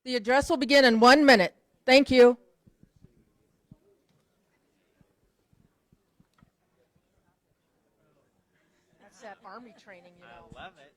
The address will begin in 1 minute. Thank you. That's that Army training, you know. I love it.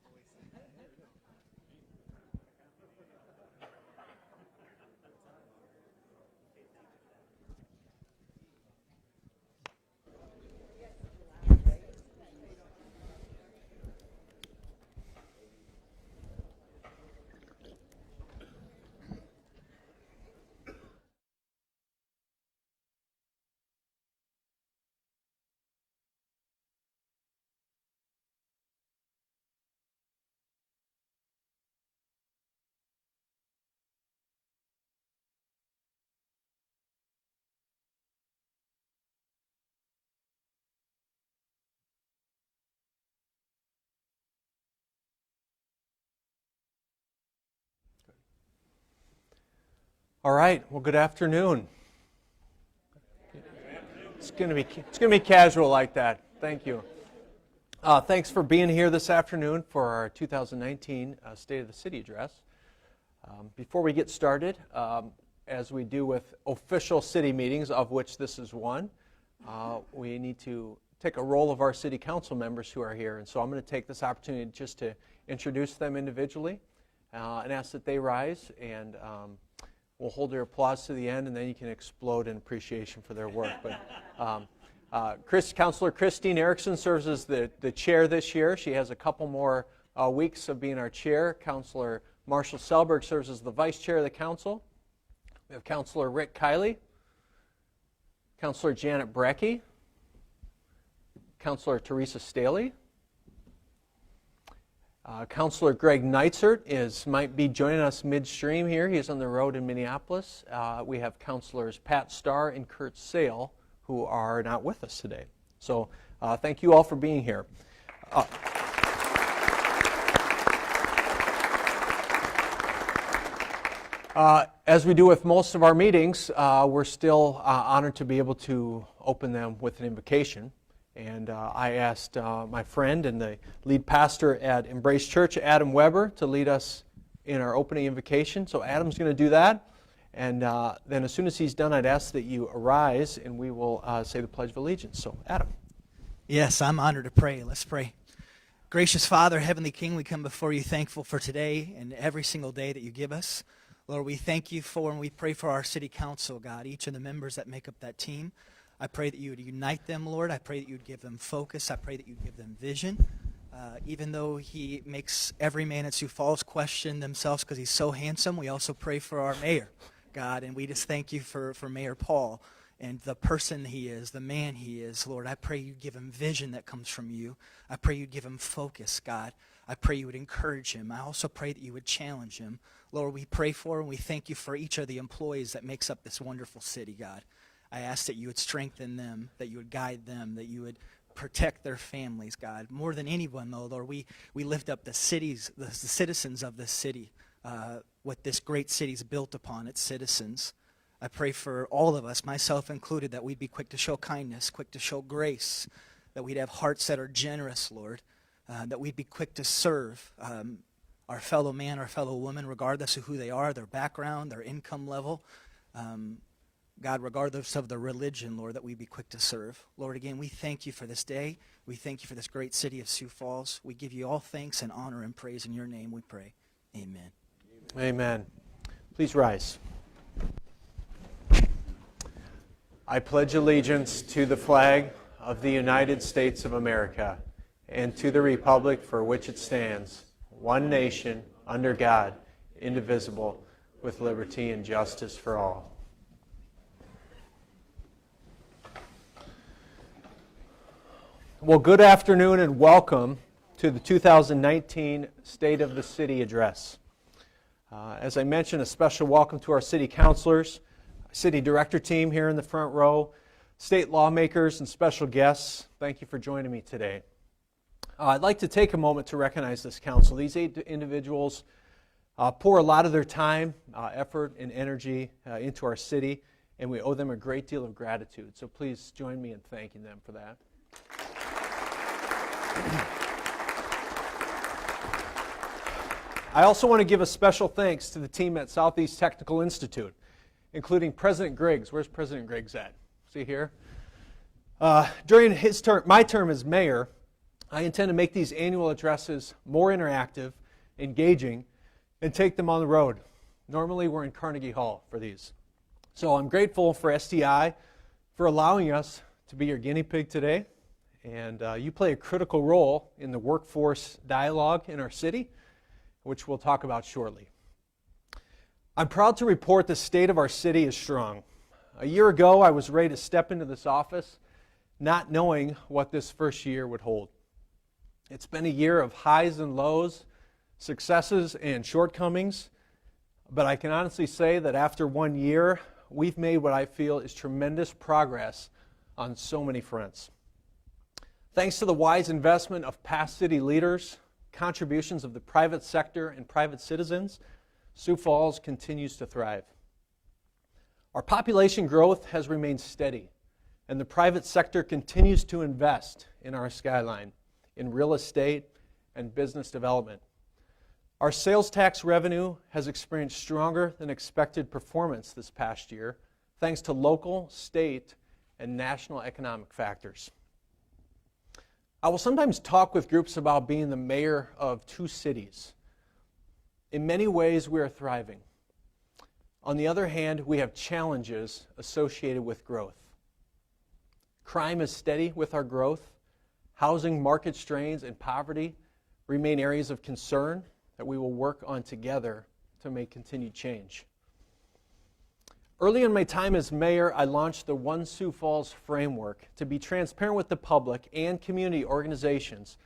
All right. Well, good afternoon. It's going to be casual like that. Thank you. Thanks for being here this afternoon for our 2019 State of the City address. Before we get started, as we do with official city meetings, of which this is one, we need to take a roll of our city council members who are here. And so I'm going to take this opportunity just to introduce them individually and ask that they rise, and we'll hold their applause to the end, and then you can explode in appreciation for their work. But Councilor Christine Erickson serves as the chair this year. She has a couple more weeks of being our chair. Councilor Marshall Selberg serves as the vice chair of the council. We have Councilor Rick Kiley, Councilor Janet Brecky, Councilor Teresa Staley. Councilor Greg Neitzert might be joining us midstream here. He is on the road in Minneapolis. We have Councilors Pat Starr and Kurt Sale, who are not with us today. So thank you all for being here. As we do with most of our meetings, we're still honored to be able to open them with an invocation. And I asked my friend and the lead pastor at Embrace Church, Adam Weber, to lead us in our opening invocation. So Adam's going to do that. And then as soon as he's done, I'd ask that you arise and we will say the Pledge of Allegiance. So, Adam. Yes, I'm honored to pray. Let's pray. Gracious Father, Heavenly King, we come before you thankful for today and every single day that you give us. Lord, we thank you for and we pray for our city council, God, each of the members that make up that team. I pray that you would unite them, Lord. I pray that you would give them focus. I pray that you would give them vision. Even though he makes every man at Sioux Falls question themselves because he's so handsome, we also pray for our mayor, God, and we just thank you for Mayor Paul and the person he is, the man he is. Lord, I pray you give him vision that comes from you. I pray you give him focus, God. I pray you would encourage him. I also pray that you would challenge him. Lord, we pray for and we thank you for each of the employees that makes up this wonderful city, God. I ask that you would strengthen them, that you would guide them, that you would protect their families, God. More than anyone, though, Lord, we lift up the citizens of this city, what this great city is built upon, its citizens. I pray for all of us, myself included, that we'd be quick to show kindness, quick to show grace, that we'd have hearts that are generous, Lord, that we'd be quick to serve our fellow man, our fellow woman, regardless of who they are, their background, their income level. God, regardless of the religion, Lord, that we be quick to serve. Lord, again, we thank you for this day. We thank you for this great city of Sioux Falls. We give you all thanks and honor and praise in your name, we pray. Amen. Amen. Please rise. I pledge allegiance to the flag of the United States of America and to the republic for which it stands, one nation, under God, indivisible, with liberty and justice for all. Well, good afternoon and welcome to the 2019 State of the City Address. As I mentioned, a special welcome to our city councilors, city director team here in the front row, state lawmakers, and special guests. Thank you for joining me today. I'd like to take a moment to recognize this council. These 8 individuals pour a lot of their time, effort, and energy into our city, and we owe them a great deal of gratitude. So please join me in thanking them for that. I also want to give a special thanks to the team at Southeast Technical Institute, including President Griggs. Where's President Griggs at? See here? During my term as mayor, I intend to make these annual addresses more interactive, engaging, and take them on the road. Normally, we're in Carnegie Hall for these. So I'm grateful for STI for allowing us to be your guinea pig today. And you play a critical role in the workforce dialogue in our city, which we'll talk about shortly. I'm proud to report the state of our city is strong. A year ago, I was ready to step into this office, not knowing what this first year would hold. It's been a year of highs and lows, successes and shortcomings, but I can honestly say that after 1 year, we've made what I feel is tremendous progress on so many fronts. Thanks to the wise investment of past city leaders, contributions of the private sector and private citizens, Sioux Falls continues to thrive. Our population growth has remained steady, and the private sector continues to invest in our skyline, in real estate and business development. Our sales tax revenue has experienced stronger than expected performance this past year, thanks to local, state, and national economic factors. I will sometimes talk with groups about being the mayor of two cities. In many ways, we are thriving. On the other hand, we have challenges associated with growth. Crime is steady with our growth. Housing market strains and poverty remain areas of concern that we will work on together to make continued change. Early in my time as mayor, I launched the One Sioux Falls framework to be transparent with the public and community organizations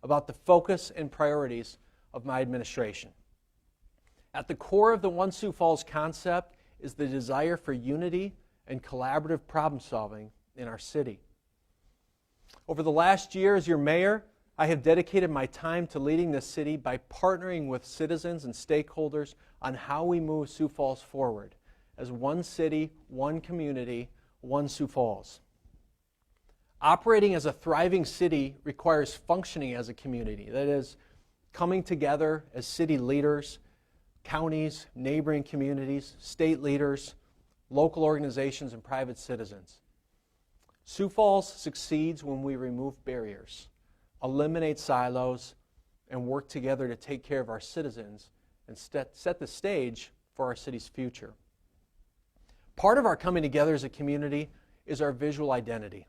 about the focus and priorities of my administration. At the core of the One Sioux Falls concept is the desire for unity and collaborative problem solving in our city. Over the last year as your mayor, I have dedicated my time to leading this city by partnering with citizens and stakeholders on how we move Sioux Falls forward as one city, one community, one Sioux Falls. Operating as a thriving city requires functioning as a community, that is, coming together as city leaders, counties, neighboring communities, state leaders, local organizations, and private citizens. Sioux Falls succeeds when we remove barriers, eliminate silos, and work together to take care of our citizens and set the stage for our city's future. Part of our coming together as a community is our visual identity.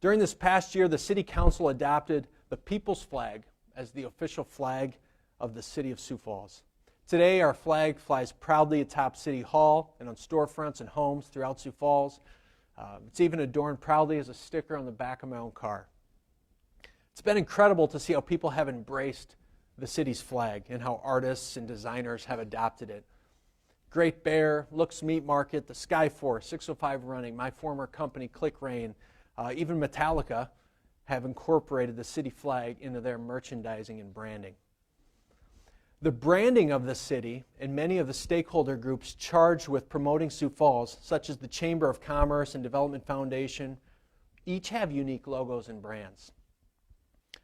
During this past year, the City Council adopted the People's Flag as the official flag of the City of Sioux Falls. Today, our flag flies proudly atop City Hall and on storefronts and homes throughout Sioux Falls. It's even adorned proudly as a sticker on the back of my own car. It's been incredible to see how people have embraced the city's flag and how artists and designers have adopted it. Great Bear, Looks Meat Market, the Skyforce, 605 Running, my former company Click Rain, even Metallica have incorporated the city flag into their merchandising and branding. The branding of the city and many of the stakeholder groups charged with promoting Sioux Falls, such as the Chamber of Commerce and Development Foundation, each have unique logos and brands.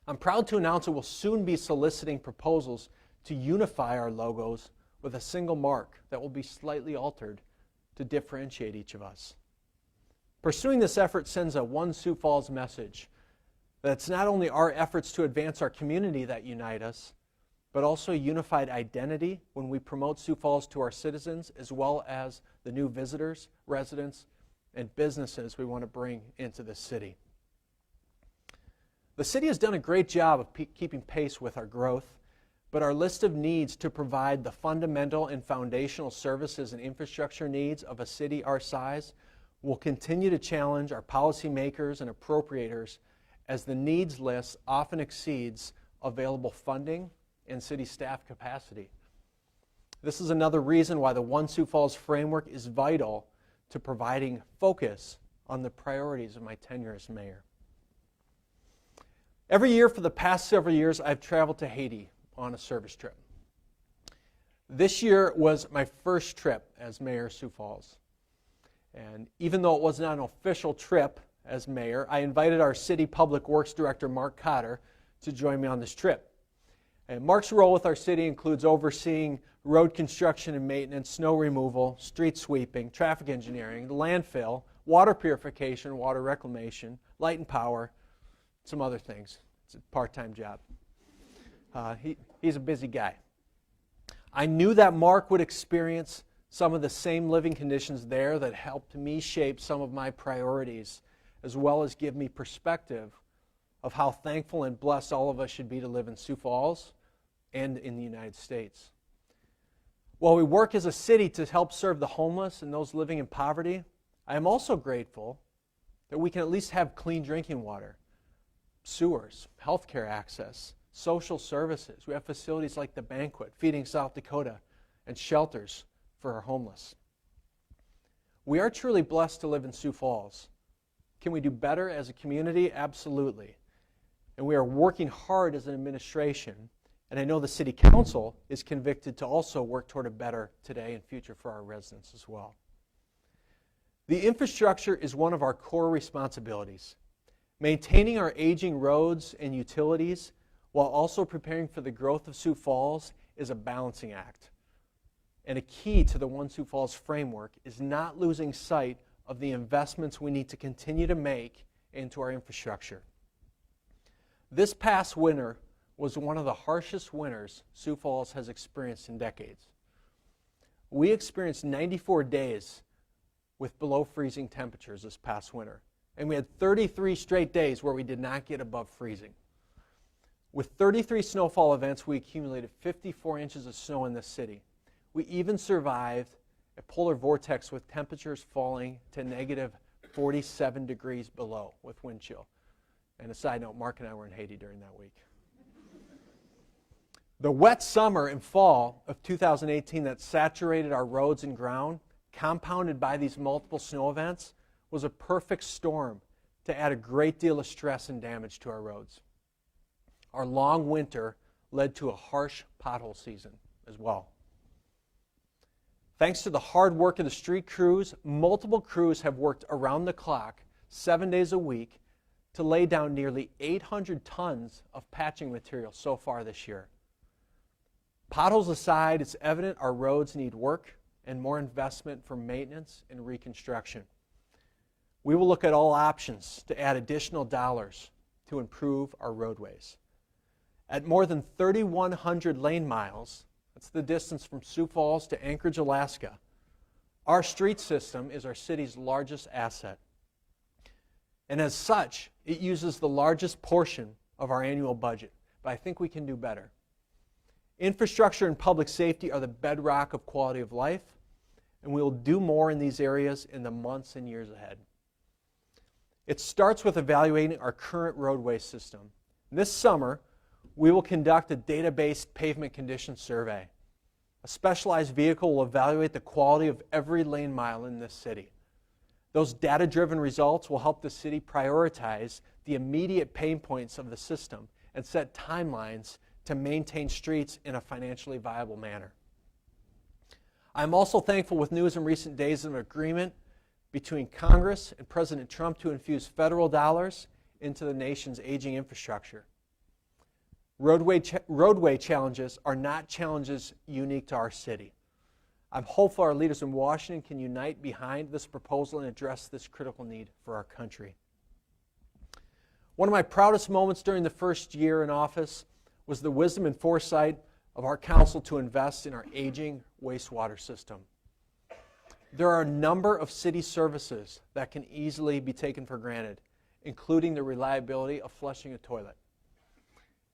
I'm proud to announce that we'll soon be soliciting proposals to unify our logos with a single mark that will be slightly altered to differentiate each of us. Pursuing this effort sends a One Sioux Falls message that it's not only our efforts to advance our community that unite us, but also a unified identity when we promote Sioux Falls to our citizens, as well as the new visitors, residents, and businesses we want to bring into this city. The city has done a great job of keeping pace with our growth, but our list of needs to provide the fundamental and foundational services and infrastructure needs of a city our size will continue to challenge our policymakers and appropriators as the needs list often exceeds available funding and city staff capacity. This is another reason why the One Sioux Falls framework is vital to providing focus on the priorities of my tenure as mayor. Every year for the past several years, I've traveled to Haiti on a service trip. This year was my first trip as mayor of Sioux Falls. And even though it was not an official trip as mayor, I invited our city public works director, Mark Cotter, to join me on this trip. And Mark's role with our city includes overseeing road construction and maintenance, snow removal, street sweeping, traffic engineering, the landfill, water purification, water reclamation, light and power, some other things. It's a part-time job. He's a busy guy. I knew that Mark would experience some of the same living conditions there that helped me shape some of my priorities, as well as give me perspective of how thankful and blessed all of us should be to live in Sioux Falls and in the United States. While we work as a city to help serve the homeless and those living in poverty, I am also grateful that we can at least have clean drinking water, sewers, healthcare access, social services. We have facilities like the Banquet, Feeding South Dakota, and shelters for our homeless. We are truly blessed to live in Sioux Falls. Can we do better as a community? Absolutely. And we are working hard as an administration, and I know the City Council is convicted to also work toward a better today and future for our residents as well. The infrastructure is one of our core responsibilities. Maintaining our aging roads and utilities while also preparing for the growth of Sioux Falls is a balancing act. And a key to the One Sioux Falls framework is not losing sight of the investments we need to continue to make into our infrastructure. This past winter was one of the harshest winters Sioux Falls has experienced in decades. We experienced 94 days with below freezing temperatures this past winter, and we had 33 straight days where we did not get above freezing. With 33 snowfall events, we accumulated 54 inches of snow in this city. We even survived a polar vortex with temperatures falling to negative 47 degrees below with wind chill. And a side note, Mark and I were in Haiti during that week. The wet summer and fall of 2018 that saturated our roads and ground, compounded by these multiple snow events, was a perfect storm to add a great deal of stress and damage to our roads. Our long winter led to a harsh pothole season as well. Thanks to the hard work of the street crews, multiple crews have worked around the clock, 7 days a week, to lay down nearly 800 tons of patching material so far this year. Potholes aside, it's evident our roads need work and more investment for maintenance and reconstruction. We will look at all options to add additional dollars to improve our roadways. At more than 3,100 lane miles, that's the distance from Sioux Falls to Anchorage, Alaska, our street system is our city's largest asset. And as such, it uses the largest portion of our annual budget. But I think we can do better. Infrastructure and public safety are the bedrock of quality of life, and we will do more in these areas in the months and years ahead. It starts with evaluating our current roadway system. This summer, we will conduct a data-based pavement condition survey. A specialized vehicle will evaluate the quality of every lane mile in this city. Those data-driven results will help the city prioritize the immediate pain points of the system and set timelines to maintain streets in a financially viable manner. I'm also thankful with news in recent days of an agreement between Congress and President Trump to infuse federal dollars into the nation's aging infrastructure. Roadway challenges are not challenges unique to our city. I'm hopeful our leaders in Washington can unite behind this proposal and address this critical need for our country. One of my proudest moments during the first year in office was the wisdom and foresight of our council to invest in our aging wastewater system. There are a number of city services that can easily be taken for granted, including the reliability of flushing a toilet.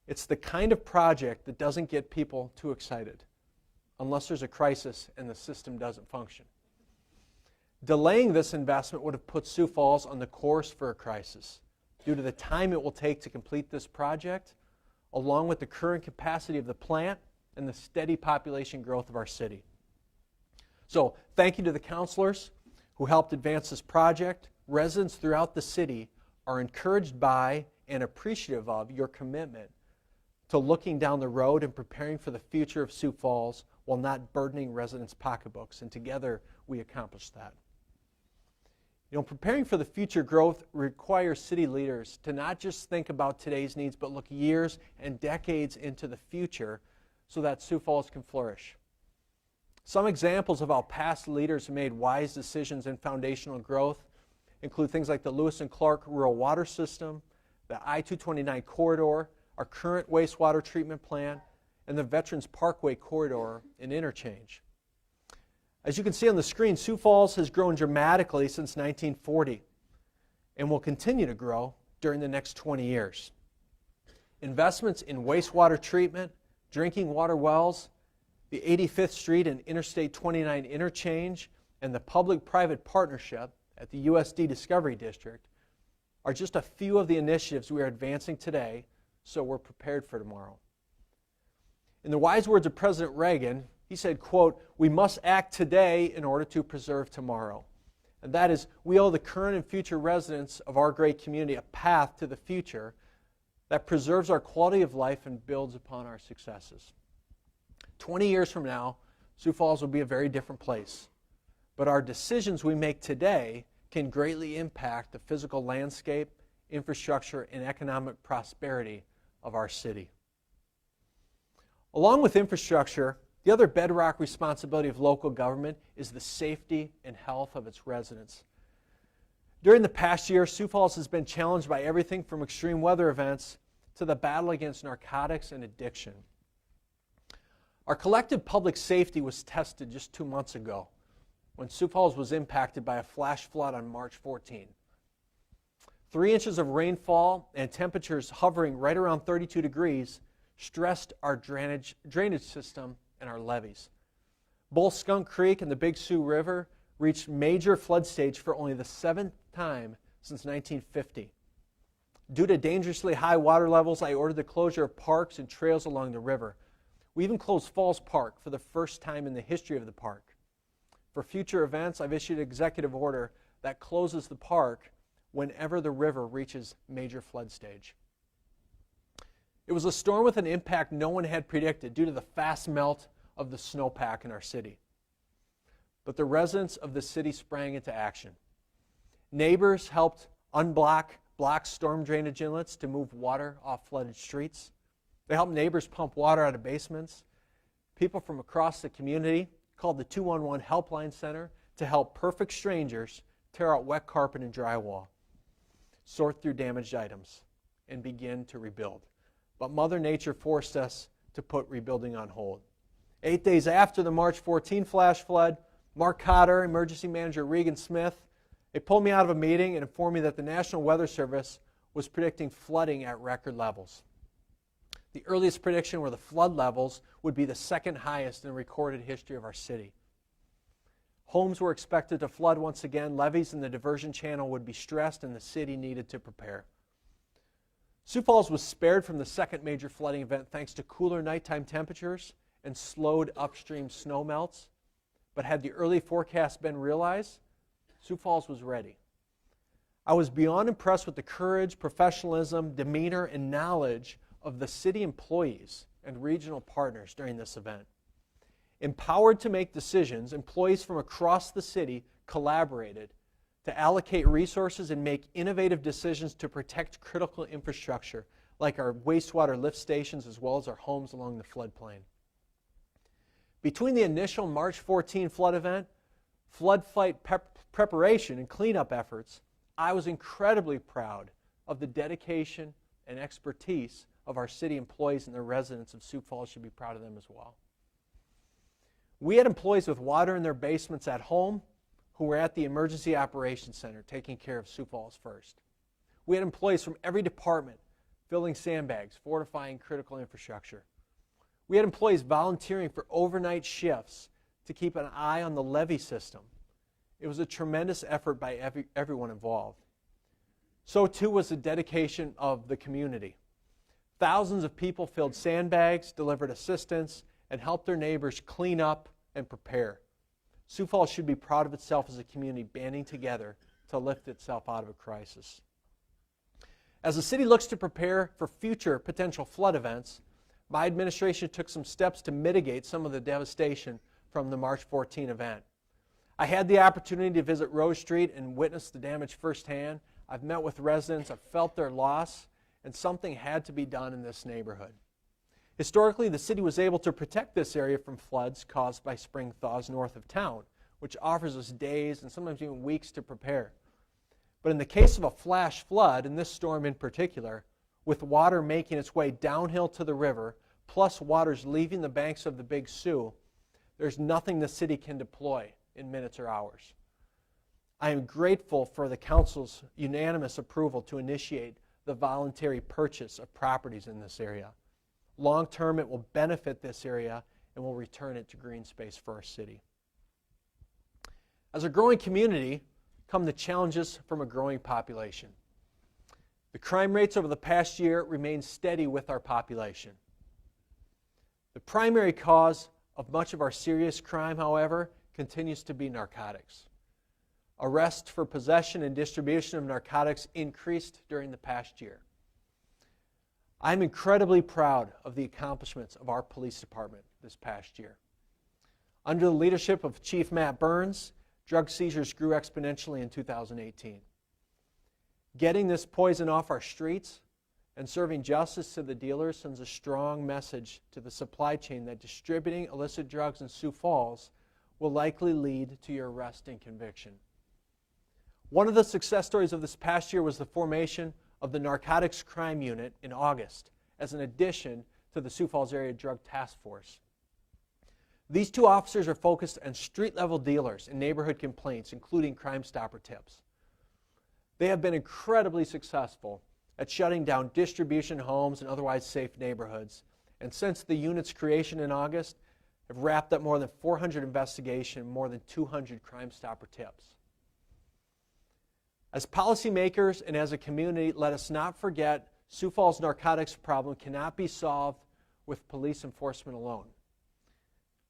It's the kind of project that doesn't get people too excited unless there's a crisis and the system doesn't function. Delaying this investment would have put Sioux Falls on the course for a crisis due to the time it will take to complete this project, along with the current capacity of the plant and the steady population growth of our city. So, thank you to the counselors who helped advance this project. Residents throughout the city are encouraged by and appreciative of your commitment to looking down the road and preparing for the future of Sioux Falls while not burdening residents' pocketbooks, and together we accomplished that. Preparing for the future growth requires city leaders to not just think about today's needs, but look years and decades into the future so that Sioux Falls can flourish. Some examples of how past leaders have made wise decisions in foundational growth include things like the Lewis and Clark rural water system, the I-229 corridor, our current wastewater treatment plant, and the Veterans Parkway corridor and interchange. As you can see on the screen, Sioux Falls has grown dramatically since 1940 and will continue to grow during the next 20 years. Investments in wastewater treatment, drinking water wells, the 85th Street and Interstate 29 interchange, and the public-private partnership at the USD Discovery District are just a few of the initiatives we are advancing today so we're prepared for tomorrow. In the wise words of President Reagan, he said, quote, "We must act today in order to preserve tomorrow." And that is, we owe the current and future residents of our great community a path to the future that preserves our quality of life and builds upon our successes. 20 years from now, Sioux Falls will be a very different place. But our decisions we make today can greatly impact the physical landscape, infrastructure, and economic prosperity of our city. Along with infrastructure, the other bedrock responsibility of local government is the safety and health of its residents. During the past year, Sioux Falls has been challenged by everything from extreme weather events to the battle against narcotics and addiction. Our collective public safety was tested just 2 months ago when Sioux Falls was impacted by a flash flood on March 14. 3 inches of rainfall and temperatures hovering right around 32 degrees stressed our drainage system and our levees. Both Skunk Creek and the Big Sioux River reached major flood stage for only the 7th time since 1950. Due to dangerously high water levels, I ordered the closure of parks and trails along the river. We even closed Falls Park for the first time in the history of the park. For future events, I've issued an executive order that closes the park whenever the river reaches major flood stage. It was a storm with an impact no one had predicted due to the fast melt of the snowpack in our city. But the residents of the city sprang into action. Neighbors helped block storm drainage inlets to move water off flooded streets. They helped neighbors pump water out of basements. People from across the community called the 211 Helpline Center to help perfect strangers tear out wet carpet and drywall, sort through damaged items, and begin to rebuild. But Mother Nature forced us to put rebuilding on hold. 8 days after the March 14 flash flood, Mark Cotter, emergency manager Regan Smith, they pulled me out of a meeting and informed me that the National Weather Service was predicting flooding at record levels. The earliest prediction were the flood levels would be the second highest in the recorded history of our city. Homes were expected to flood once again, levees in the diversion channel would be stressed, and the city needed to prepare. Sioux Falls was spared from the second major flooding event thanks to cooler nighttime temperatures and slowed upstream snow melts. But had the early forecast been realized, Sioux Falls was ready. I was beyond impressed with the courage, professionalism, demeanor, and knowledge of the city employees and regional partners during this event. Empowered to make decisions, employees from across the city collaborated to allocate resources and make innovative decisions to protect critical infrastructure like our wastewater lift stations as well as our homes along the floodplain. Between the initial March 14 flood event, flood fight preparation and cleanup efforts, I was incredibly proud of the dedication and expertise of our city employees, and the residents of Sioux Falls should be proud of them as well. We had employees with water in their basements at home who were at the Emergency Operations Center taking care of Sioux Falls first. We had employees from every department filling sandbags, fortifying critical infrastructure. We had employees volunteering for overnight shifts to keep an eye on the levee system. It was a tremendous effort by everyone involved. So too was the dedication of the community. Thousands of people filled sandbags, delivered assistance, and helped their neighbors clean up and prepare. Sioux Falls should be proud of itself as a community banding together to lift itself out of a crisis. As the city looks to prepare for future potential flood events, my administration took some steps to mitigate some of the devastation from the March 14 event. I had the opportunity to visit Rose Street and witness the damage firsthand. I've met with residents, I've felt their loss, and something had to be done in this neighborhood. Historically, the city was able to protect this area from floods caused by spring thaws north of town, which offers us days and sometimes even weeks to prepare. But in the case of a flash flood, and this storm in particular, with water making its way downhill to the river, plus waters leaving the banks of the Big Sioux, there's nothing the city can deploy in minutes or hours. I am grateful for the council's unanimous approval to initiate the voluntary purchase of properties in this area. Long term, it will benefit this area and will return it to green space for our city. As a growing community come the challenges from a growing population. The crime rates over the past year remain steady with our population. The primary cause of much of our serious crime, however, continues to be narcotics. Arrests for possession and distribution of narcotics increased during the past year. I'm incredibly proud of the accomplishments of our police department this past year. Under the leadership of Chief Matt Burns, drug seizures grew exponentially in 2018. Getting this poison off our streets and serving justice to the dealers sends a strong message to the supply chain that distributing illicit drugs in Sioux Falls will likely lead to your arrest and conviction. One of the success stories of this past year was the formation of the Narcotics Crime Unit in August as an addition to the Sioux Falls Area Drug Task Force. These two officers are focused on street-level dealers and neighborhood complaints, including Crime Stopper tips. They have been incredibly successful at shutting down distribution homes and otherwise safe neighborhoods, and since the unit's creation in August, have wrapped up more than 400 investigations and more than 200 Crime Stopper tips. As policymakers and as a community, let us not forget Sioux Falls' narcotics problem cannot be solved with police enforcement alone.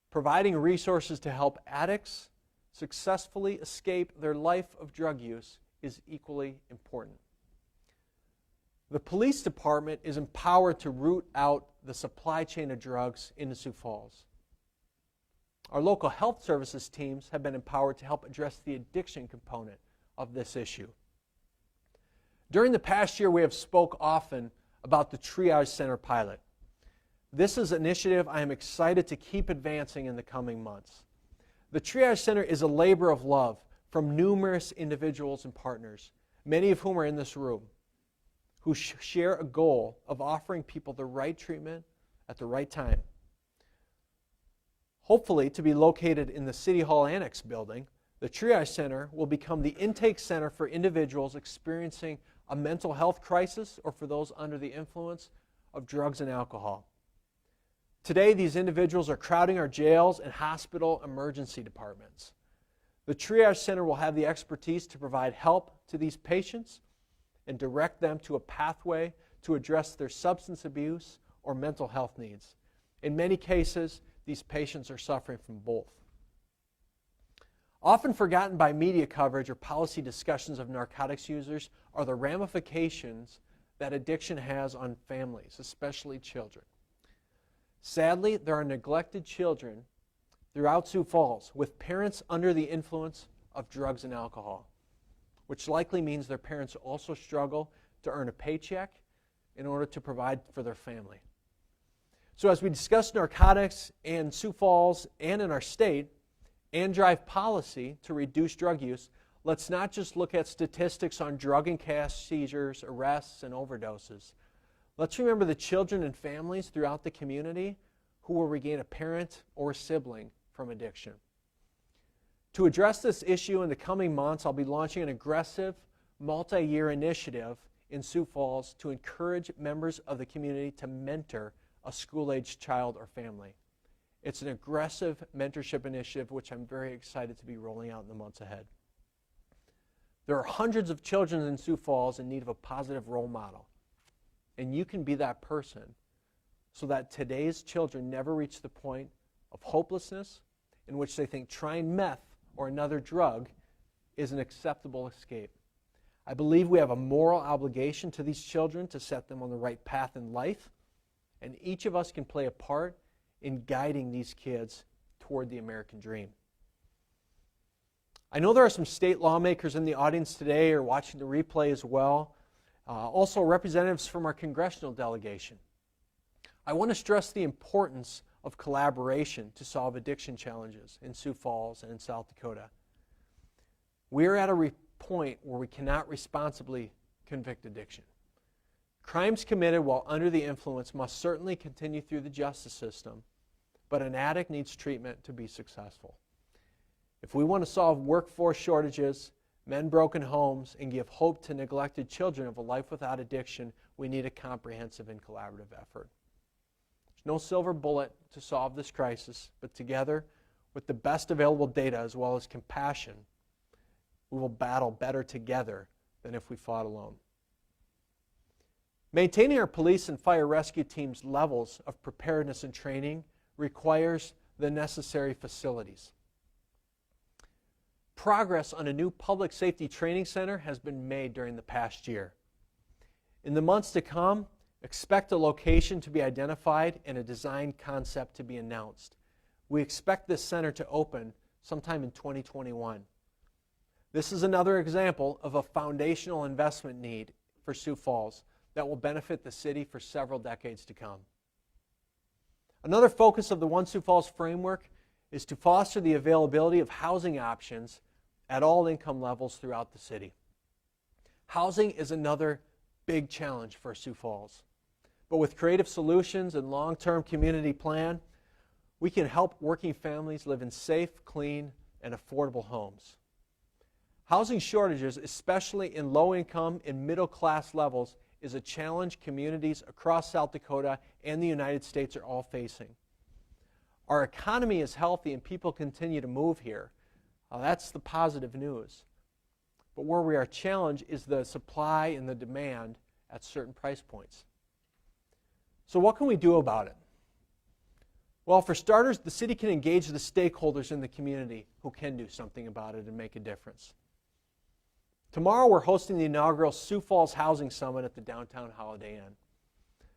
Providing resources to help addicts successfully escape their life of drug use is equally important. The police department is empowered to root out the supply chain of drugs into Sioux Falls. Our local health services teams have been empowered to help address the addiction component of this issue. During the past year, we have spoke often about the Triage Center pilot. This is an initiative I am excited to keep advancing in the coming months. The Triage Center is a labor of love from numerous individuals and partners, many of whom are in this room, who share a goal of offering people the right treatment at the right time. Hopefully, to be located in the City Hall Annex building, the Triage Center will become the intake center for individuals experiencing a mental health crisis or for those under the influence of drugs and alcohol. Today, these individuals are crowding our jails and hospital emergency departments. The Triage Center will have the expertise to provide help to these patients and direct them to a pathway to address their substance abuse or mental health needs. In many cases, these patients are suffering from both. Often forgotten by media coverage or policy discussions of narcotics users are the ramifications that addiction has on families, especially children. Sadly, there are neglected children throughout Sioux Falls with parents under the influence of drugs and alcohol, which likely means their parents also struggle to earn a paycheck in order to provide for their family. So as we discuss narcotics in Sioux Falls and in our state, and drive policy to reduce drug use, let's not just look at statistics on drug and cash seizures, arrests, and overdoses. Let's remember the children and families throughout the community who will regain a parent or a sibling from addiction. To address this issue in the coming months, I'll be launching an aggressive, multi-year initiative in Sioux Falls to encourage members of the community to mentor a school-aged child or family. It's an aggressive mentorship initiative which I'm very excited to be rolling out in the months ahead. There are hundreds of children in Sioux Falls in need of a positive role model. And you can be that person so that today's children never reach the point of hopelessness in which they think trying meth or another drug is an acceptable escape. I believe we have a moral obligation to these children to set them on the right path in life, and each of us can play a part in guiding these kids toward the American dream. I know there are some state lawmakers in the audience today or watching the replay as well. Also representatives from our congressional delegation. I want to stress the importance of collaboration to solve addiction challenges in Sioux Falls and in South Dakota. We are at a point where we cannot responsibly convict addiction. Crimes committed while under the influence must certainly continue through the justice system, but an addict needs treatment to be successful. If we want to solve workforce shortages, mend broken homes, and give hope to neglected children of a life without addiction, we need a comprehensive and collaborative effort. There's no silver bullet to solve this crisis, but together, with the best available data as well as compassion, we will battle better together than if we fought alone. Maintaining our police and fire rescue teams' levels of preparedness and training requires the necessary facilities. Progress on a new public safety training center has been made during the past year. In the months to come, expect a location to be identified and a design concept to be announced. We expect this center to open sometime in 2021. This is another example of a foundational investment need for Sioux Falls that will benefit the city for several decades to come. Another focus of the One Sioux Falls framework is to foster the availability of housing options at all income levels throughout the city. Housing is another big challenge for Sioux Falls. But with creative solutions and long-term community plan, we can help working families live in safe, clean, and affordable homes. Housing shortages, especially in low-income and middle-class levels, is a challenge communities across South Dakota and the United States are all facing. Our economy is healthy and people continue to move here. That's the positive news. But where we are challenged is the supply and the demand at certain price points. So what can we do about it? Well, for starters, the city can engage the stakeholders in the community who can do something about it and make a difference. Tomorrow we're hosting the inaugural Sioux Falls Housing Summit at the downtown Holiday Inn.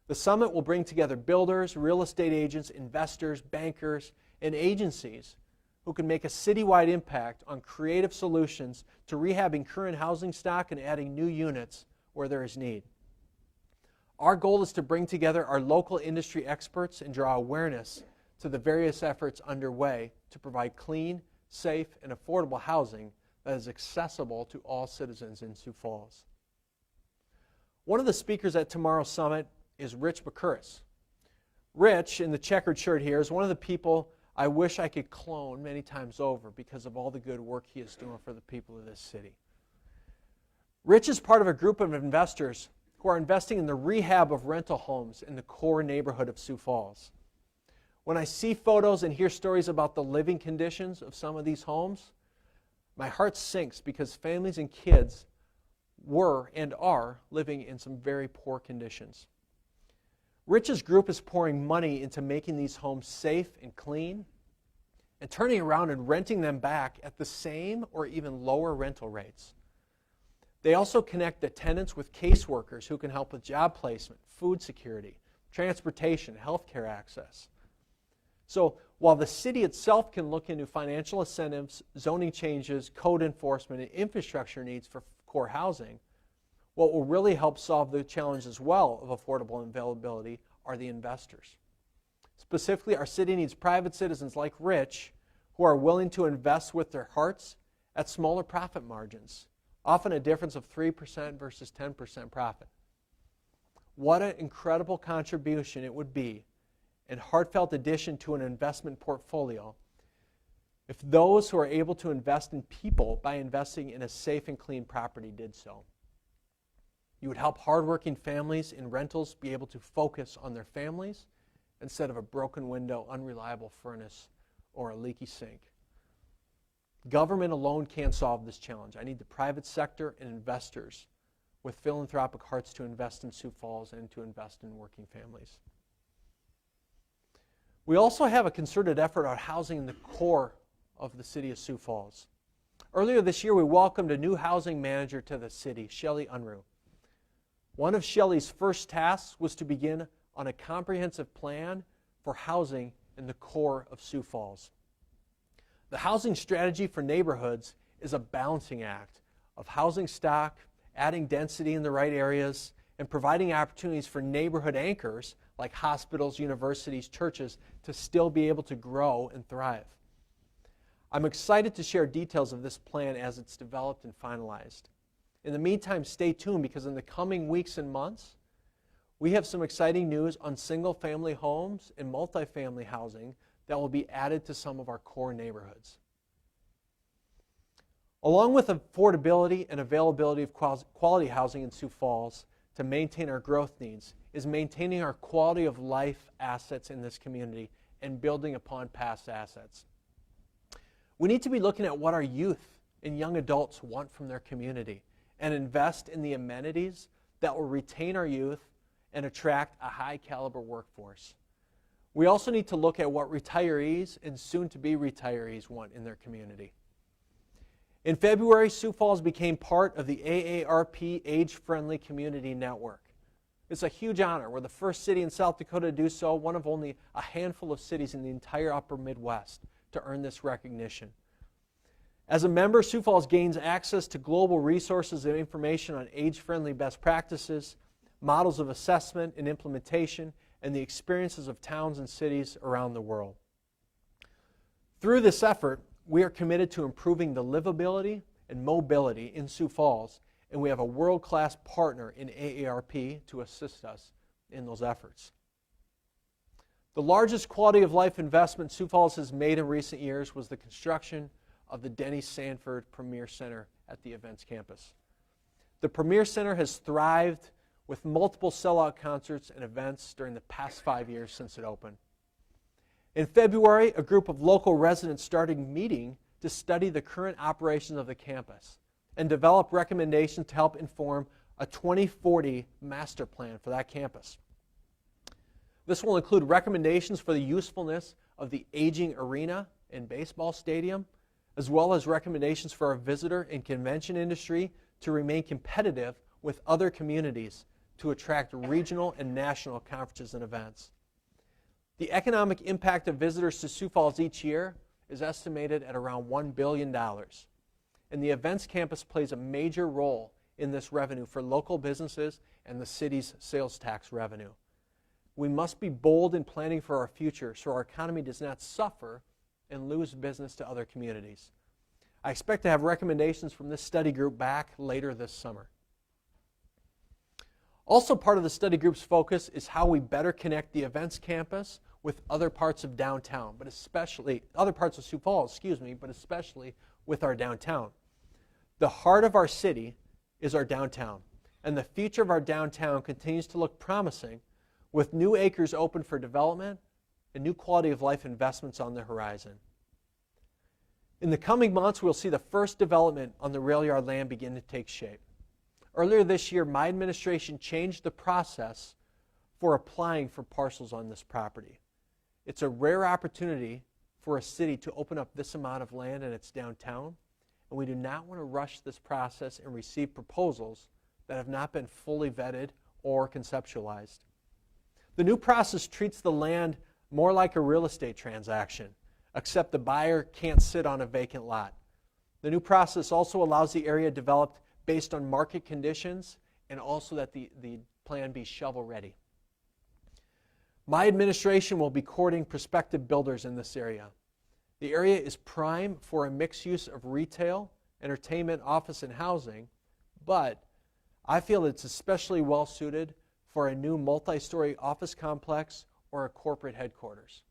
The summit will bring together builders, real estate agents, investors, bankers, and agencies who can make a citywide impact on creative solutions to rehabbing current housing stock and adding new units where there is need. Our goal is to bring together our local industry experts and draw awareness to the various efforts underway to provide clean, safe, and affordable housing that is accessible to all citizens in Sioux Falls. One of the speakers at tomorrow's summit is Rich McCurris. Rich, in the checkered shirt here, is one of the people I wish I could clone many times over because of all the good work he is doing for the people of this city. Rich is part of a group of investors who are investing in the rehab of rental homes in the core neighborhood of Sioux Falls. When I see photos and hear stories about the living conditions of some of these homes, my heart sinks because families and kids were and are living in some very poor conditions. Rich's group is pouring money into making these homes safe and clean and turning around and renting them back at the same or even lower rental rates. They also connect the tenants with caseworkers who can help with job placement, food security, transportation, healthcare access. So while the city itself can look into financial incentives, zoning changes, code enforcement, and infrastructure needs for core housing, what will really help solve the challenge as well of affordable availability are the investors. Specifically, our city needs private citizens like Rich who are willing to invest with their hearts at smaller profit margins, often a difference of 3% versus 10% profit. What an incredible contribution it would be and heartfelt addition to an investment portfolio if those who are able to invest in people by investing in a safe and clean property did so. You would help hardworking families in rentals be able to focus on their families instead of a broken window, unreliable furnace, or a leaky sink. Government alone can't solve this challenge. I need the private sector and investors with philanthropic hearts to invest in Sioux Falls and to invest in working families. We also have a concerted effort on housing in the core of the city of Sioux Falls. Earlier this year, we welcomed a new housing manager to the city, Shelley Unruh. One of Shelley's first tasks was to begin on a comprehensive plan for housing in the core of Sioux Falls. The housing strategy for neighborhoods is a balancing act of housing stock, adding density in the right areas, and providing opportunities for neighborhood anchors like hospitals, universities, churches to still be able to grow and thrive. I'm excited to share details of this plan as it's developed and finalized. In the meantime, stay tuned because in the coming weeks and months, we have some exciting news on single-family homes and multifamily housing that will be added to some of our core neighborhoods. Along with affordability and availability of quality housing in Sioux Falls to maintain our growth needs is maintaining our quality of life assets in this community and building upon past assets. We need to be looking at what our youth and young adults want from their community and invest in the amenities that will retain our youth and attract a high-caliber workforce. We also need to look at what retirees and soon-to-be retirees want in their community. In February, Sioux Falls became part of the AARP Age-Friendly Community Network. It's a huge honor. We're the first city in South Dakota to do so, one of only a handful of cities in the entire upper Midwest to earn this recognition. As a member, Sioux Falls gains access to global resources and information on age-friendly best practices, models of assessment and implementation, and the experiences of towns and cities around the world. Through this effort, we are committed to improving the livability and mobility in Sioux Falls, and we have a world-class partner in AARP to assist us in those efforts. The largest quality of life investment Sioux Falls has made in recent years was the construction of the Denny Sanford Premier Center at the Events Campus. The Premier Center has thrived with multiple sellout concerts and events during the past 5 years since it opened. In February, a group of local residents started meeting to study the current operations of the campus and develop recommendations to help inform a 2040 master plan for that campus. This will include recommendations for the usefulness of the aging arena and baseball stadium, as well as recommendations for our visitor and convention industry to remain competitive with other communities to attract regional and national conferences and events. The economic impact of visitors to Sioux Falls each year is estimated at around $1 billion. And the events campus plays a major role in this revenue for local businesses and the city's sales tax revenue. We must be bold in planning for our future so our economy does not suffer and lose business to other communities. I expect to have recommendations from this study group back later this summer. Also part of the study group's focus is how we better connect the events campus with other parts of downtown, but especially other parts of Sioux Falls, but especially with our downtown. The heart of our city is our downtown, and the future of our downtown continues to look promising with new acres open for development and new quality of life investments on the horizon. In the coming months, we'll see the first development on the rail yard land begin to take shape. Earlier this year, my administration changed the process for applying for parcels on this property. It's a rare opportunity for a city to open up this amount of land in its downtown, and we do not want to rush this process and receive proposals that have not been fully vetted or conceptualized. The new process treats the land more like a real estate transaction, except the buyer can't sit on a vacant lot. The new process also allows the area developed based on market conditions and also that the plan be shovel ready. My administration will be courting prospective builders in this area. The area is prime for a mixed use of retail, entertainment, office, and housing, but I feel it's especially well suited for a new multi-story office complex or a corporate headquarters.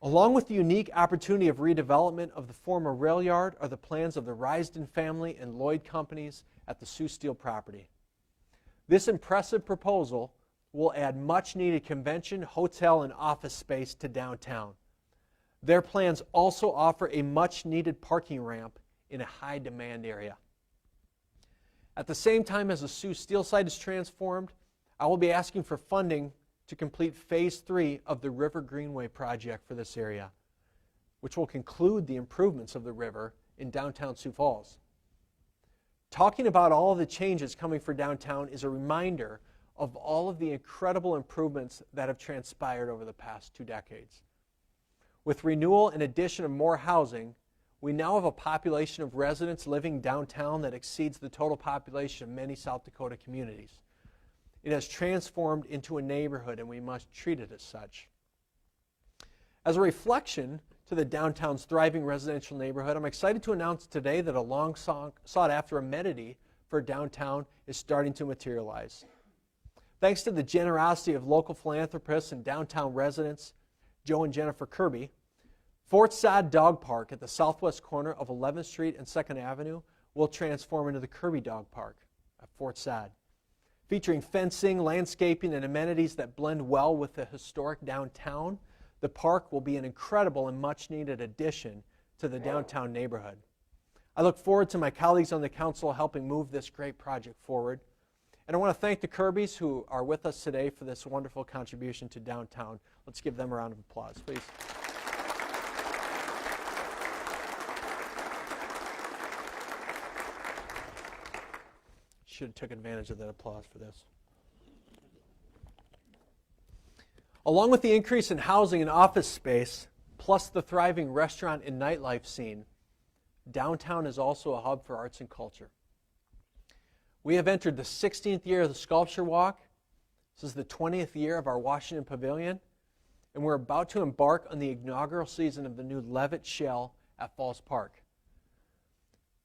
Along with the unique opportunity of redevelopment of the former rail yard are the plans of the Risden family and Lloyd companies at the Sioux Steel property. This impressive proposal will add much-needed convention, hotel, and office space to downtown. Their plans also offer a much-needed parking ramp in a high-demand area. At the same time as the Sioux Steel site is transformed, I will be asking for funding to complete Phase 3 of the River Greenway project for this area, which will conclude the improvements of the river in downtown Sioux Falls. Talking about all of the changes coming for downtown is a reminder of all of the incredible improvements that have transpired over the past 2 decades. With renewal and addition of more housing, We now have a population of residents living downtown that exceeds the total population of many South Dakota communities. It has transformed into a neighborhood, and we must treat it as such. As a reflection to the downtown's thriving residential neighborhood, I'm excited to announce today that a long sought-after amenity for downtown is starting to materialize. Thanks to the generosity of local philanthropists and downtown residents, Joe and Jennifer Kirby, Fort Sod Dog Park at the southwest corner of 11th Street and 2nd Avenue will transform into the Kirby Dog Park at Fort Sod. Featuring fencing, landscaping, and amenities that blend well with the historic downtown, the park will be an incredible and much-needed addition to the downtown neighborhood. I look forward to my colleagues on the council helping move this great project forward. And I want to thank the Kirbys who are with us today for this wonderful contribution to downtown. Let's give them a round of applause, please. Should have took advantage of that applause for this. Along with the increase in housing and office space, plus the thriving restaurant and nightlife scene, downtown is also a hub for arts and culture. We have entered the 16th year of the Sculpture Walk. This is the 20th year of our Washington Pavilion, and we're about to embark on the inaugural season of the new Levitt Shell at Falls Park.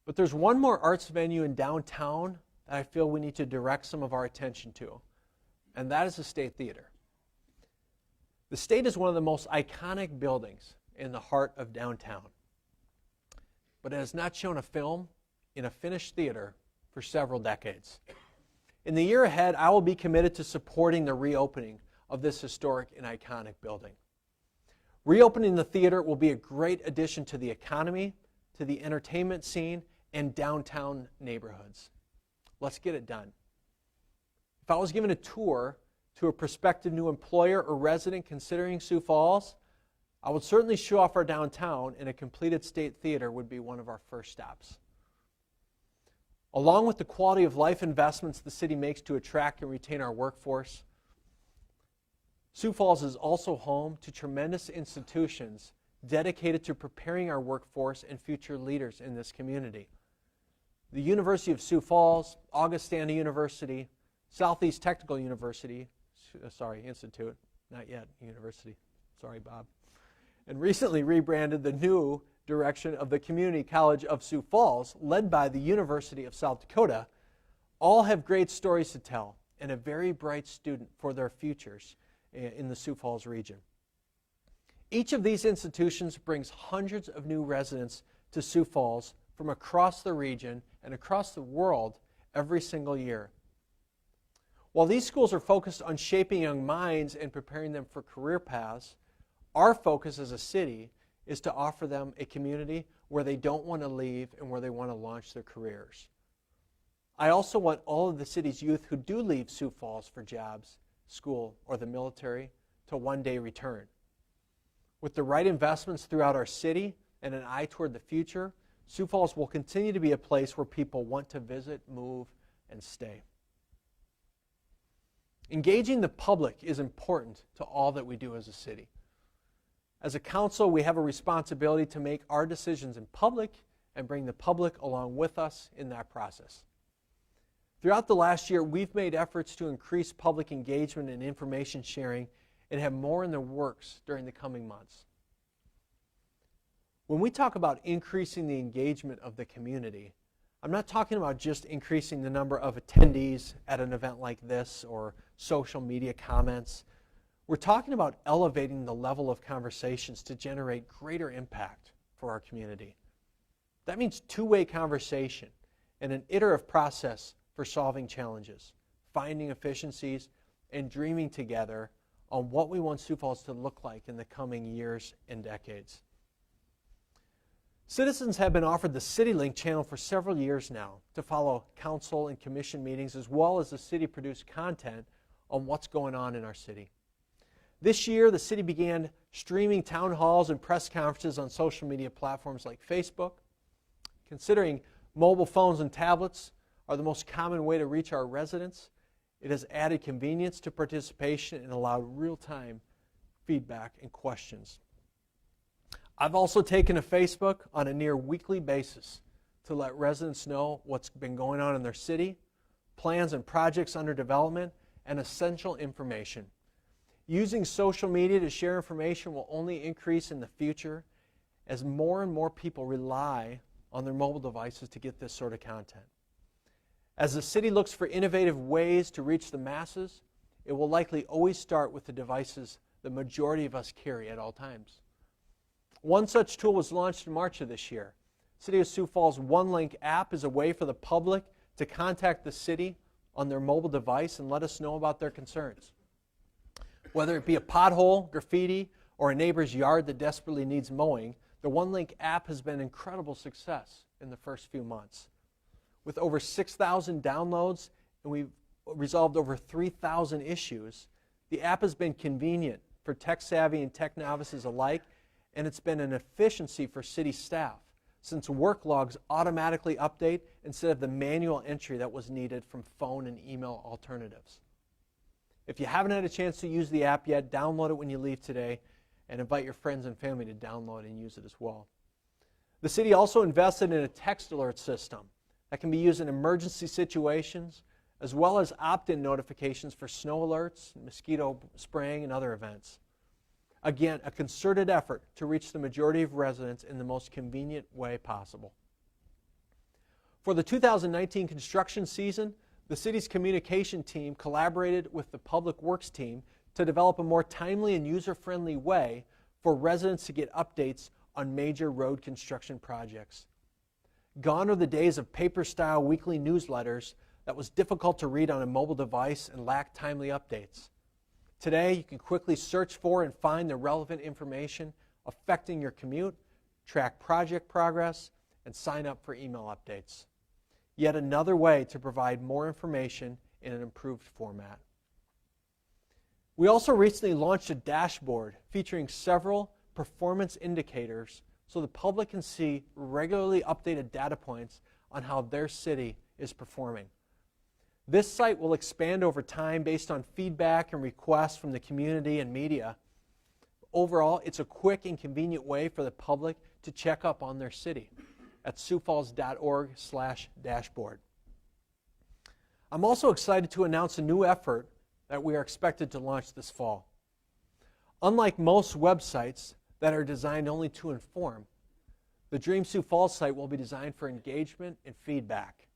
But there's one more arts venue in downtown that I feel we need to direct some of our attention to, and that is the State Theater. The State is one of the most iconic buildings in the heart of downtown, but it has not shown a film in a finished theater for several decades. In the year ahead, I will be committed to supporting the reopening of this historic and iconic building. Reopening the theater will be a great addition to the economy, to the entertainment scene, and downtown neighborhoods. Let's get it done. If I was given a tour to a prospective new employer or resident considering Sioux Falls, I would certainly show off our downtown, and a completed State Theater would be one of our first stops. Along with the quality of life investments the city makes to attract and retain our workforce, Sioux Falls is also home to tremendous institutions dedicated to preparing our workforce and future leaders in this community. The University of Sioux Falls, Augustana University, Southeast Technical Institute, not yet University, sorry Bob, and recently rebranded the new direction of the Community College of Sioux Falls, led by the University of South Dakota, all have great stories to tell and a very bright student for their futures in the Sioux Falls region. Each of these institutions brings hundreds of new residents to Sioux Falls from across the region and across the world every single year. While these schools are focused on shaping young minds and preparing them for career paths, our focus as a city is to offer them a community where they don't want to leave and where they want to launch their careers. I also want all of the city's youth who do leave Sioux Falls for jobs, school, or the military to one day return. With the right investments throughout our city and an eye toward the future, Sioux Falls will continue to be a place where people want to visit, move, and stay. Engaging the public is important to all that we do as a city. As a council, we have a responsibility to make our decisions in public and bring the public along with us in that process. Throughout the last year, we've made efforts to increase public engagement and information sharing and have more in the works during the coming months. When we talk about increasing the engagement of the community, I'm not talking about just increasing the number of attendees at an event like this or social media comments. We're talking about elevating the level of conversations to generate greater impact for our community. That means two-way conversation and an iterative process for solving challenges, finding efficiencies, and dreaming together on what we want Sioux Falls to look like in the coming years and decades. Citizens have been offered the CityLink channel for several years now to follow council and commission meetings as well as the city-produced content on what's going on in our city. This year, the city began streaming town halls and press conferences on social media platforms like Facebook. Considering mobile phones and tablets are the most common way to reach our residents, it has added convenience to participation and allowed real-time feedback and questions. I've also taken to Facebook on a near weekly basis to let residents know what's been going on in their city, plans and projects under development, and essential information. Using social media to share information will only increase in the future as more and more people rely on their mobile devices to get this sort of content. As the city looks for innovative ways to reach the masses, it will likely always start with the devices the majority of us carry at all times. One such tool was launched in March of this year. City of Sioux Falls OneLink app is a way for the public to contact the city on their mobile device and let us know about their concerns. Whether it be a pothole, graffiti, or a neighbor's yard that desperately needs mowing, the OneLink app has been an incredible success in the first few months. With over 6,000 downloads and we've resolved over 3,000 issues, the app has been convenient for tech-savvy and tech novices alike, and it's been an efficiency for city staff since work logs automatically update instead of the manual entry that was needed from phone and email alternatives. If you haven't had a chance to use the app yet, download it when you leave today and invite your friends and family to download and use it as well. The city also invested in a text alert system that can be used in emergency situations as well as opt-in notifications for snow alerts, mosquito spraying, and other events. Again, a concerted effort to reach the majority of residents in the most convenient way possible. For the 2019 construction season, the city's communication team collaborated with the Public Works team to develop a more timely and user-friendly way for residents to get updates on major road construction projects. Gone are the days of paper-style weekly newsletters that was difficult to read on a mobile device and lacked timely updates. Today, you can quickly search for and find the relevant information affecting your commute, track project progress, and sign up for email updates. Yet another way to provide more information in an improved format. We also recently launched a dashboard featuring several performance indicators so the public can see regularly updated data points on how their city is performing. This site will expand over time based on feedback and requests from the community and media. Overall, it's a quick and convenient way for the public to check up on their city at siouxfalls.org/dashboard. I'm also excited to announce a new effort that we are expected to launch this fall. Unlike most websites that are designed only to inform, the Dream Sioux Falls site will be designed for engagement and feedback.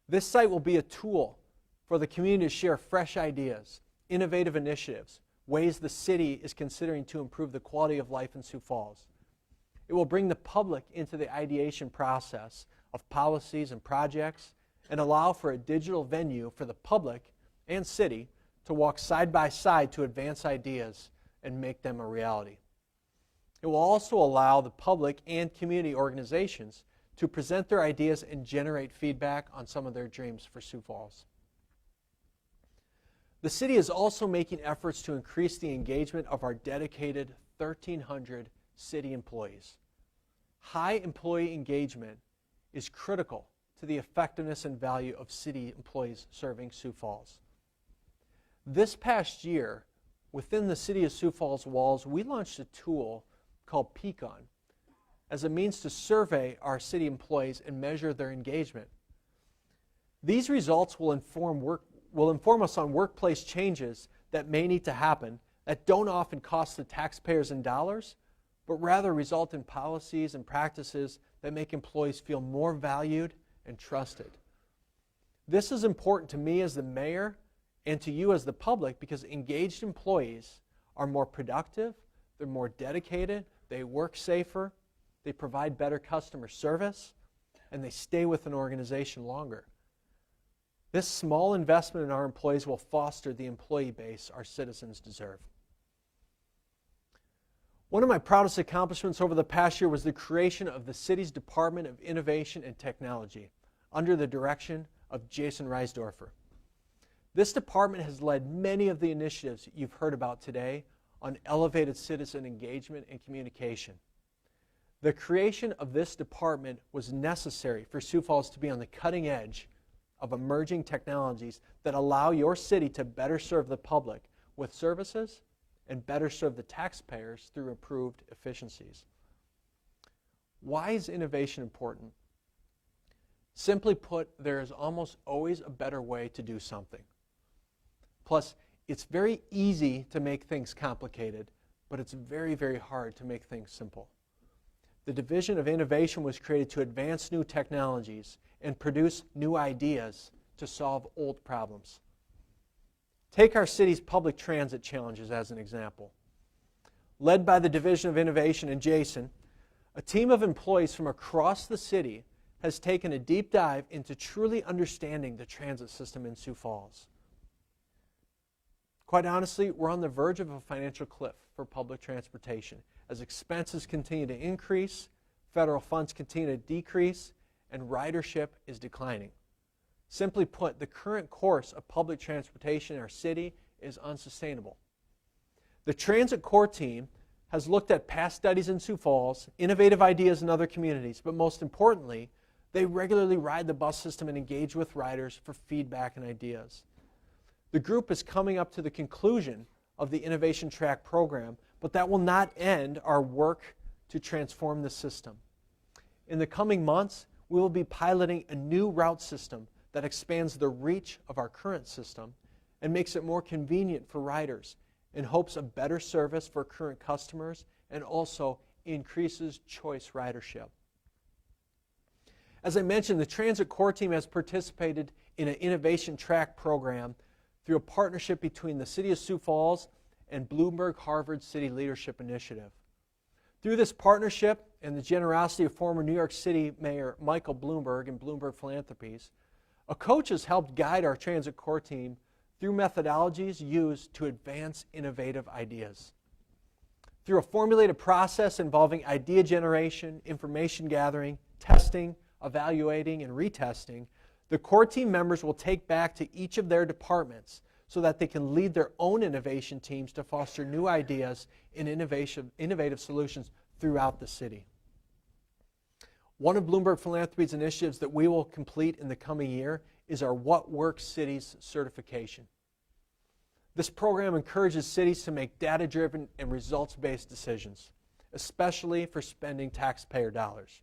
This site will be a tool for the community to share fresh ideas, innovative initiatives, ways the city is considering to improve the quality of life in Sioux Falls. It will bring the public into the ideation process of policies and projects and allow for a digital venue for the public and city to walk side by side to advance ideas and make them a reality. It will also allow the public and community organizations to present their ideas and generate feedback on some of their dreams for Sioux Falls. The city is also making efforts to increase the engagement of our dedicated 1,300 city employees. High employee engagement is critical to the effectiveness and value of city employees serving Sioux Falls. This past year, within the City of Sioux Falls walls, we launched a tool called Peakon as a means to survey our city employees and measure their engagement. These results will inform us on workplace changes that may need to happen that don't often cost the taxpayers in dollars, but rather result in policies and practices that make employees feel more valued and trusted. This is important to me as the mayor and to you as the public because engaged employees are more productive, they're more dedicated, they work safer, they provide better customer service, and they stay with an organization longer. This small investment in our employees will foster the employee base our citizens deserve. One of my proudest accomplishments over the past year was the creation of the city's Department of Innovation and Technology under the direction of Jason Reisdorfer. This department has led many of the initiatives you've heard about today on elevated citizen engagement and communication. The creation of this department was necessary for Sioux Falls to be on the cutting edge of emerging technologies that allow your city to better serve the public with services and better serve the taxpayers through improved efficiencies. Why is innovation important? Simply put, there is almost always a better way to do something. Plus, it's very easy to make things complicated, but it's very, very hard to make things simple. The Division of Innovation was created to advance new technologies and produce new ideas to solve old problems. Take our city's public transit challenges as an example. Led by the Division of Innovation and Jason, a team of employees from across the city has taken a deep dive into truly understanding the transit system in Sioux Falls. Quite honestly, we're on the verge of a financial cliff for public transportation as expenses continue to increase, federal funds continue to decrease, and ridership is declining. Simply put, the current course of public transportation in our city is unsustainable. The Transit Core Team has looked at past studies in Sioux Falls, innovative ideas in other communities, but most importantly, they regularly ride the bus system and engage with riders for feedback and ideas. The group is coming up to the conclusion of the Innovation Track program, but that will not end our work to transform the system. In the coming months, we will be piloting a new route system that expands the reach of our current system and makes it more convenient for riders in hopes of better service for current customers and also increases choice ridership. As I mentioned, the Transit Core Team has participated in an Innovation Track program through a partnership between the City of Sioux Falls and Bloomberg Harvard City Leadership Initiative. Through this partnership and the generosity of former New York City Mayor Michael Bloomberg and Bloomberg Philanthropies, a coach has helped guide our Transit Core Team through methodologies used to advance innovative ideas. Through a formulated process involving idea generation, information gathering, testing, evaluating, and retesting, the core team members will take back to each of their departments so that they can lead their own innovation teams to foster new ideas and innovative solutions throughout the city. One of Bloomberg Philanthropies' initiatives that we will complete in the coming year is our What Works Cities certification. This program encourages cities to make data-driven and results-based decisions, especially for spending taxpayer dollars.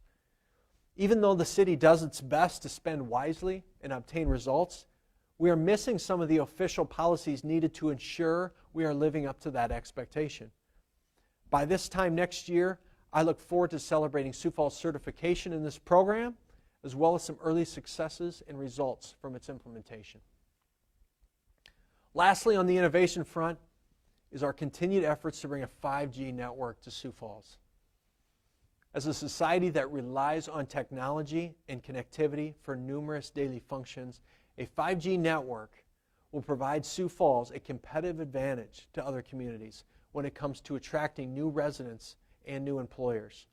Even though the city does its best to spend wisely and obtain results, we are missing some of the official policies needed to ensure we are living up to that expectation. By this time next year, I look forward to celebrating Sioux Falls certification in this program, as well as some early successes and results from its implementation. Lastly, on the innovation front is our continued efforts to bring a 5G network to Sioux Falls. As a society that relies on technology and connectivity for numerous daily functions, a 5G network will provide Sioux Falls a competitive advantage to other communities when it comes to attracting new residents and new employers.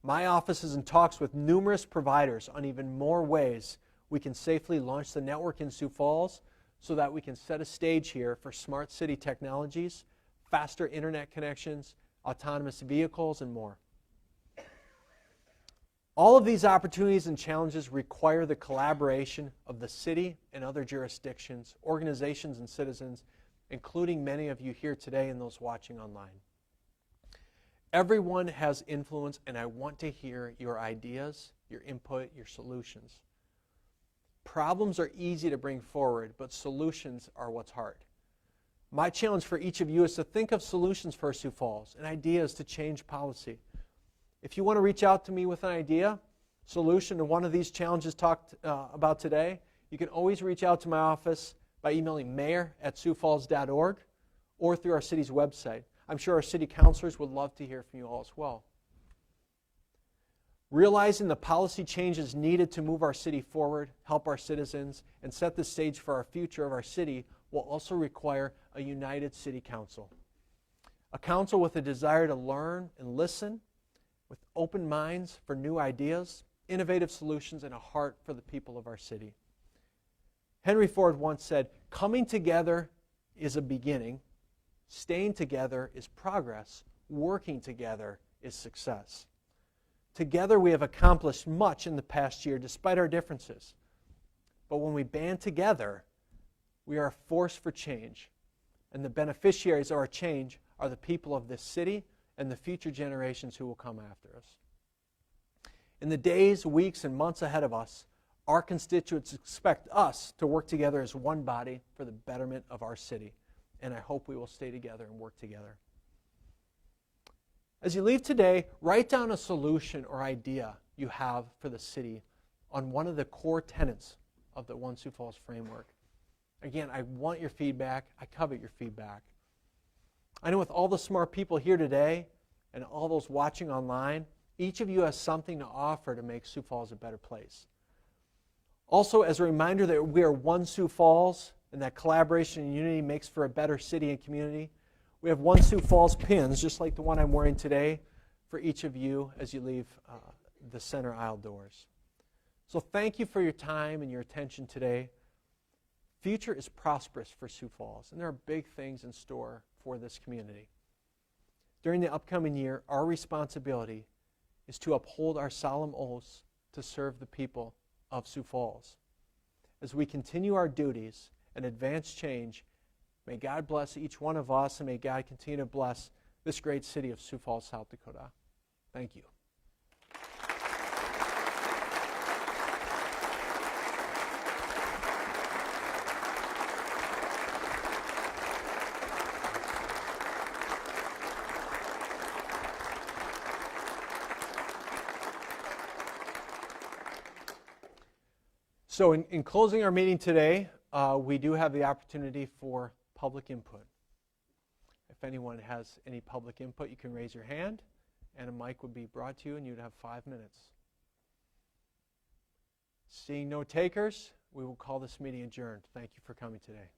My office is in talks with numerous providers on even more ways we can safely launch the network in Sioux Falls so that we can set a stage here for smart city technologies, faster internet connections, autonomous vehicles, and more. All of these opportunities and challenges require the collaboration of the city and other jurisdictions, organizations, and citizens, including many of you here today and those watching online. Everyone has influence, and I want to hear your ideas, your input, your solutions. Problems are easy to bring forward, but solutions are what's hard. My challenge for each of you is to think of solutions for Sioux Falls and ideas to change policy. If you want to reach out to me with an idea, solution to one of these challenges talked about today, you can always reach out to my office by emailing mayor@siouxfalls.org or through our city's website. I'm sure our city councilors would love to hear from you all as well. Realizing the policy changes needed to move our city forward, help our citizens, and set the stage for our future of our city will also require a united city council. A council with a desire to learn and listen, with open minds for new ideas, innovative solutions, and a heart for the people of our city. Henry Ford once said, "Coming together is a beginning, staying together is progress, working together is success." Together we have accomplished much in the past year despite our differences. But when we band together, we are a force for change. And the beneficiaries of our change are the people of this city and the future generations who will come after us. In the days, weeks, and months ahead of us, our constituents expect us to work together as one body for the betterment of our city. And I hope we will stay together and work together. As you leave today, write down a solution or idea you have for the city on one of the core tenets of the One Sioux Falls framework. Again, I want your feedback. I covet your feedback. I know with all the smart people here today and all those watching online, each of you has something to offer to make Sioux Falls a better place. Also, as a reminder that we are one Sioux Falls and that collaboration and unity makes for a better city and community, we have one Sioux Falls pins, just like the one I'm wearing today, for each of you as you leave the center aisle doors. So thank you for your time and your attention today. Future is prosperous for Sioux Falls, and there are big things in store for this community. During the upcoming year, our responsibility is to uphold our solemn oaths to serve the people of Sioux Falls. As we continue our duties and advance change, may God bless each one of us, and may God continue to bless this great city of Sioux Falls, South Dakota. Thank you. So in closing our meeting today, we do have the opportunity for public input. If anyone has any public input, you can raise your hand, and a mic would be brought to you, and you'd have 5 minutes. Seeing no takers, we will call this meeting adjourned. Thank you for coming today.